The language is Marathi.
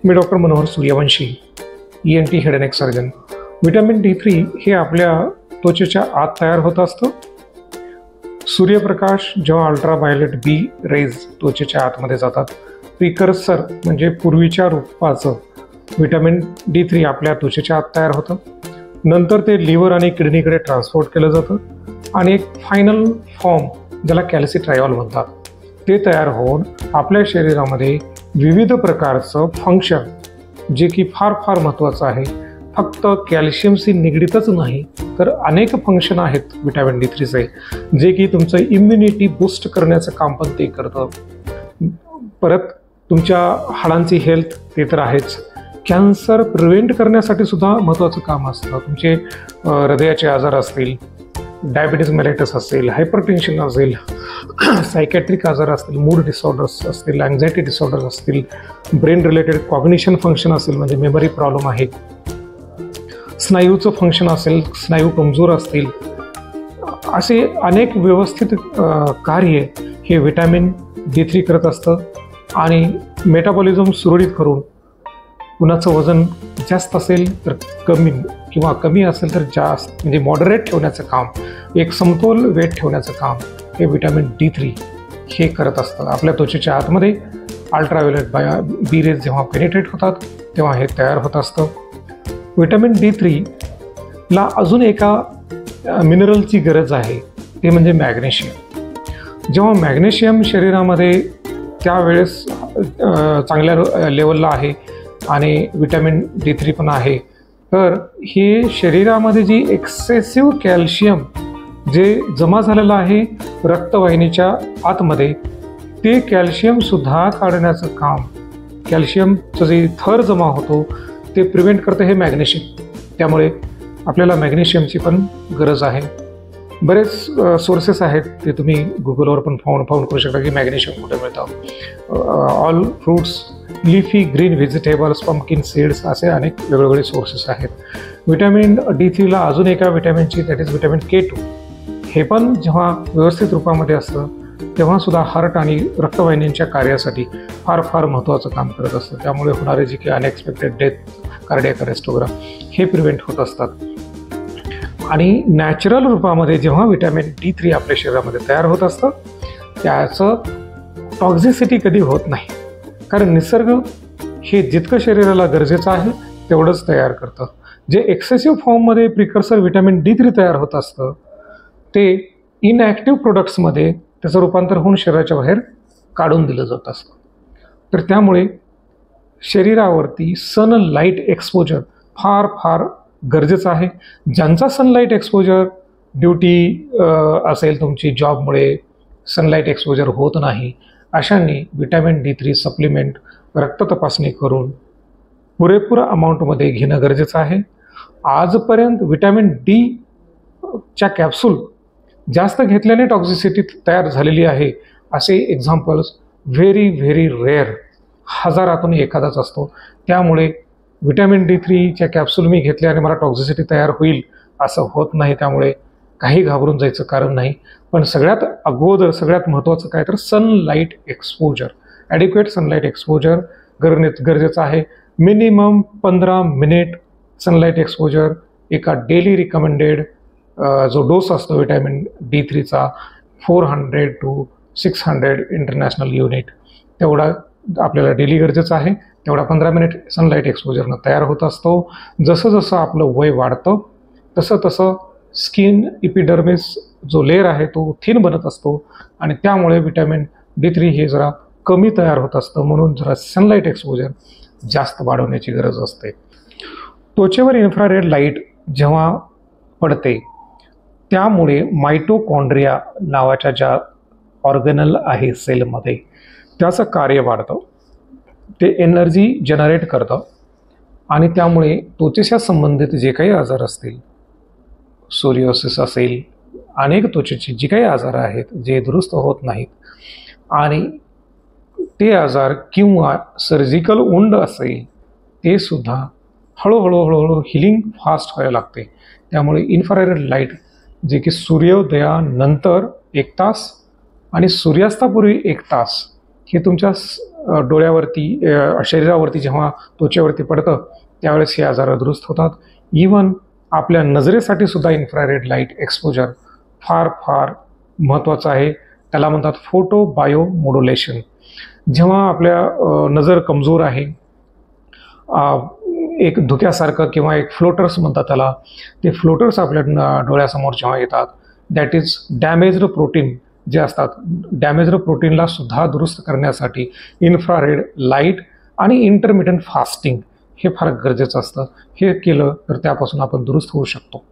Me doctor Manohar Suryavanshi, ENT head and neck surgeon. Vitamin D3 हे आपल्या त्वचेच्या आत तयार होत असतं. सूर्यप्रकाश जेव्हा अल्ट्राव्हायोलेट बी रेज त्वचेच्या आतमध्ये जातात, प्रिकर्सर म्हणजे पूर्वीच्या रूपाचं विटॅमिन D3 आपल्या त्वचेच्या आत तयार होतं. नंतर ते लिव्हर आणि किडनीकडे ट्रान्सपोर्ट केलं जातं आणि एक फायनल फॉर्म ज्याला कॅल्सिट्रायॉल म्हणतात ते तयार होऊन आपल्या शरीरामध्ये विविध प्रकारचं फंक्शन, जे की फार फार महत्त्वाचं आहे. फक्त कॅल्शियमशी निगडीतच नाही तर अनेक फंक्शन आहेत विटॅमिन D3चे, जे की तुमचं इम्युनिटी बूस्ट करण्याचं काम पण ते करतं. परत तुमच्या हाडांची हेल्थ ते तर आहेच, कॅन्सर प्रिव्हेंट करण्यासाठी सुद्धा महत्त्वाचं काम असतं. तुमचे हृदयाचे आजार असतील, डायबिटीज मेलेटस असेल, हायपरटेन्शन असेल, सायकॅट्रिक आजार असतील, मूड डिसऑर्डर्स असतील, अँझायटी डिसऑर्डर्स असतील, ब्रेन रिलेटेड कॉग्निशन फंक्शन असेल म्हणजे मेमरी प्रॉब्लेम आहे, स्नायूचं फंक्शन असेल, स्नायू कमजोर असतील, असे अनेक व्यवस्थित कार्य हे विटॅमिन D3 करत असतं. आणि मेटाबॉलिझम सुरळीत करून कुणाचं वजन जास्त असेल तर कमी किंवा कमी असेल तर जास्त, म्हणजे मॉडरेट ठेवण्याचं काम, एक समतोल वेट ठेवण्याचं काम हे विटॅमिन D3 हे करत असतं. आपल्या त्वचेच्या आतमध्ये अल्ट्राव्हायोलेट बी रेज जेव्हा पेनिट्रेट होतात तेव्हा हे तयार होत असतं. विटॅमिन D3 ला अजून एका मिनरलची गरज आहे, ते म्हणजे मॅग्नेशियम. जेव्हा मॅग्नेशियम शरीरामध्ये त्यावेळेस चांगल्या लेवलला आहे आणि विटॅमिन D3 पण आहे, तर हे शरीरामध्ये जी एक्सेसिव्ह कॅल्शियम जे जमा झालेलं आहे रक्तवाहिनीच्या आतमध्ये, ते कॅल्शियमसुद्धा काढण्याचं काम, कॅल्शियमचं जे थर जमा होतो ते प्रिव्हेंट करतं हे मॅग्नेशियम. त्यामुळे आपल्याला मॅग्नेशियमची पण गरज आहे. बरेच सोर्सेस आहेत, ते तुम्ही गुगलवर पण फाउंड करू शकता की मॅग्नेशियम कुठे मिळतं. All fruits, leafy green vegetables, pumpkin seeds, असे अनेक वेगवेगळे सोर्सेस आहेत. विटॅमिन D3ला अजून एका विटॅमिनची, दॅट इज विटॅमिन K2, हे पण जेव्हा व्यवस्थित रूपामध्ये असतं तेव्हा सुद्धा हार्ट आणि रक्तवाहिन्यांच्या कार्यासाठी फार फार महत्त्वाचं काम करत असतं. त्यामुळे होणारे जे काही अनएक्सपेक्टेड डेथ, कार्डियक अरेस्ट वगैरे हे प्रिव्हेंट होत असतात. आणि नॅचरल रूपामध्ये जेव्हा विटॅमिन D3 आपल्या शरीरामध्ये तयार होत असतं त्याचं टॉक्झिसिटी कधी होत नाही, कारण निसर्ग हे जितकं शरीराला गरजेचं आहे तेवढंच तयार करतं. जे एक्सेसिव्ह फॉर्ममध्ये प्रिकर्सर विटॅमिन D3 तयार होत असतं ते इनॲक्टिव्ह प्रोडक्ट्समध्ये त्याचं रूपांतर होऊन शरीराच्या बाहेर काढून दिलं जात असतं. तर त्यामुळे शरीरावरती सनलाईट एक्सपोजर फार फार गरजेचं आहे. ज्यांचा सनलाईट एक्सपोजर ड्युटी असेल, तुमची जॉबमुळे सनलाईट एक्सपोजर होत नाही, अशांनी विटॅमिन D3 सप्लिमेंट रक्त तपासणी करून पुरेपूर अमाऊंटमध्ये घेणं गरजेचं आहे. आजपर्यंत विटॅमिन Dच्या कॅप्सूल जास्त घेतल्याने टॉक्झिसिटी तयार झालेली आहे असे एक्झाम्पल्स व्हेरी व्हेरी रेअर, हजारातून एखादाच असतो. त्यामुळे विटॅमिन D3च्या कॅप्सूल मी घेतल्याने मला टॉक्झिसिटी तयार होईल असं होत नाही. त्यामुळे काही घाबरून जायचं कारण नाही. पण सगळ्यात अगोदर सगळ्यात महत्त्वाचं काय तर sunlight exposure, adequate sunlight exposure गरजेचं आहे. मिनिमम 15 मिनिट सनलाईट एक्सपोजर एका डेली रिकमेंडेड जो डोस असतो विटॅमिन D3चा 400 to 600 इंटरनॅशनल युनिट, तेवढा आपल्याला डेली गरजेचं आहे. तेवढा 15 मिनिट सनलाईट एक्सपोजरनं तयार होत असतो. जसं जसं आपलं वय वाढतं तसं तसं स्किन इपिडर्मिस जो लेअर आहे तो थिन बनत असतो आणि त्यामुळे विटॅमिन D3 हे जरा कमी तयार होत असतं. म्हणून जरा सनलाईट एक्सपोजर जास्त वाढवण्याची गरज असते. त्वचेवर इन्फ्रारेड लाईट जेव्हा पडते त्यामुळे मायटोकॉन्ड्रिया नावाच्या ज्या ऑर्गनल आहे सेलमध्ये त्याचं कार्य वाढतं, ते एनर्जी जनरेट करतं आणि त्यामुळे त्वचेच्या संबंधित जे काही आजार असतील, सोरियोसिस असेल, अनेक त्वचेचे जे काही आजार आहेत जे दुरुस्त होत नाहीत आणि ते आजार किंवा सर्जिकल वुंड असेल ते सुद्धा हळूहळू हिलिंग फास्ट व्हायला लागते. त्यामुळे इन्फ्रारेड लाईट जे की सूर्योदयानंतर 1 तास आणि सूर्यास्तापूर्वी 1 तास हे तुमच्या डोळ्यावरती शरीरावरती जेव्हा त्वचेवरती पडतं त्यावेळेस हे आजार दुरुस्त होतात. इवन आपल्या नजरेसाठी सुद्धा इन्फ्रारेड लाईट एक्सपोजर फार फार महत्त्वाचं आहे. त्याला म्हणतात फोटो बायो मोड्युलेशन. जेव्हा आपल्या नजर कमजोर आहे, एक धुक्यासारखं किंवा एक फ्लोटर्स म्हणतात त्याला, ते फ्लोटर्स आपल्या डोळ्यासमोर जेव्हा येतात, दॅट इज डॅमेज्ड प्रोटीन जे असतात, डॅमेज्ड प्रोटीनला सुद्धा दुरुस्त करण्यासाठी इन्फ्रारेड लाईट आणि इंटरमिटंट फास्टिंग हे फार गरजेचं असतं. हे केलं तर त्यापासून आपण दुरुस्त होऊ शकतो.